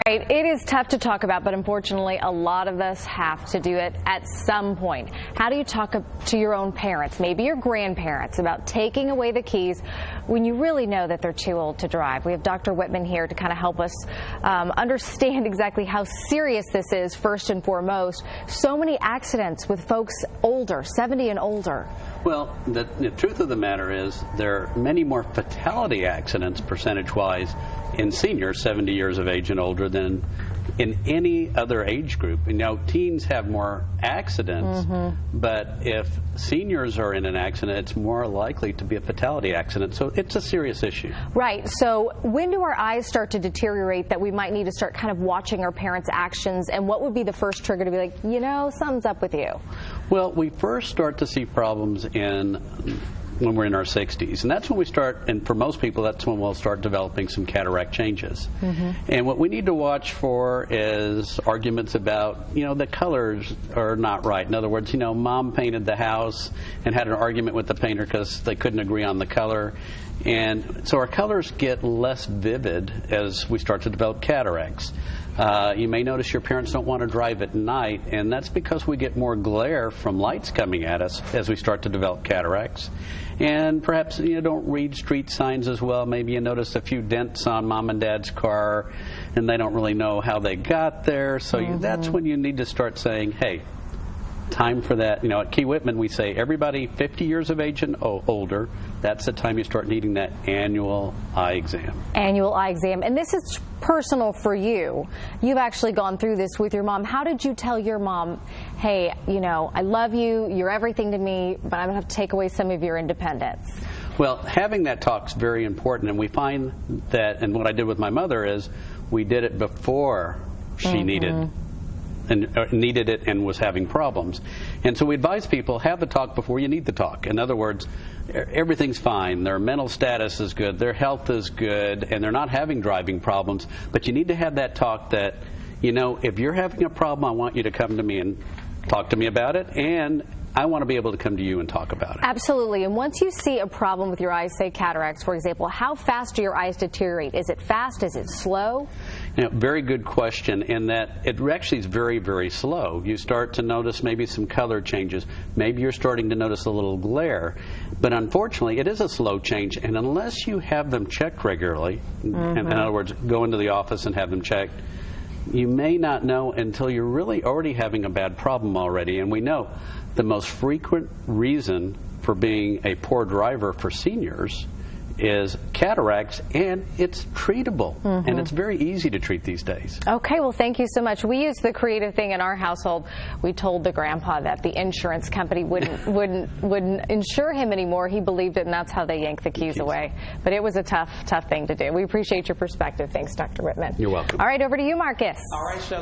Right. It is tough to talk about, but unfortunately a lot of us have to do it at some point. How do you talk to your own parents, maybe your grandparents, about taking away the keys when you really know that they're too old to drive? We have Dr. Whitman here to kind of help us understand exactly how serious this is first and foremost. So many accidents with folks older, 70 and older. Well, the truth of the matter is there are many more fatality accidents percentage-wise in seniors 70 years of age and older than in any other age group. You know, teens have more accidents, but if seniors are in an accident, it's more likely to be a fatality accident. So it's a serious issue. Right. So when do our eyes start to deteriorate that we might need to start kind of watching our parents' actions? And what would be the first trigger to be like, you know, something's up with you? Well, we first start to see problems when we're in our 60s. And that's when we start, and for most people, that's when we'll start developing some cataract changes. And what we need to watch for is arguments about, you know, the colors are not right. In other words, you know, mom painted the house and had an argument with the painter because they couldn't agree on the color. And so our colors get less vivid as we start to develop cataracts. You may notice your parents don't want to drive at night, and that's because we get more glare from lights coming at us as we start to develop cataracts. And perhaps you don't read street signs as well. Maybe you notice a few dents on mom and dad's car, and they don't really know how they got there. So that's when you need to start saying, hey, time for that. You know, at Key-Whitman we say everybody 50 years of age and older, that's the time you start needing that annual eye exam. Annual eye exam. And this is personal for you. You've actually gone through this with your mom. How did you tell your mom, hey, you know, I love you, you're everything to me, but I'm going to have to take away some of your independence? Well, having that talk's very important, and we find that, and what I did with my mother is we did it before she needed it and was having problems. And so we advise people, have the talk before you need the talk. In other words, everything's fine, their mental status is good, their health is good, and they're not having driving problems, but you need to have that talk that, you know, if you're having a problem, I want you to come to me and talk to me about it, and I want to be able to come to you and talk about it. Absolutely. And once you see a problem with your eyes, say cataracts, for example, how fast do your eyes deteriorate? Is it fast? Is it slow? You know, very good question, in that it actually is very, very slow. You start to notice maybe some color changes. Maybe you're starting to notice a little glare. But unfortunately, it is a slow change, and unless you have them checked regularly, in other words, go into the office and have them checked, you may not know until you're really already having a bad problem already. And we know the most frequent reason for being a poor driver for seniors is cataracts, and it's treatable, and it's very easy to treat these days. Okay, well, thank you so much. We used the creative thing in our household. We told the grandpa that the insurance company wouldn't insure him anymore. He believed it, and that's how they yanked the keys away. But it was a tough thing to do. We appreciate your perspective. Thanks, Dr. Whitman. You're welcome. All right, over to you, Marcus. All right, Shelley.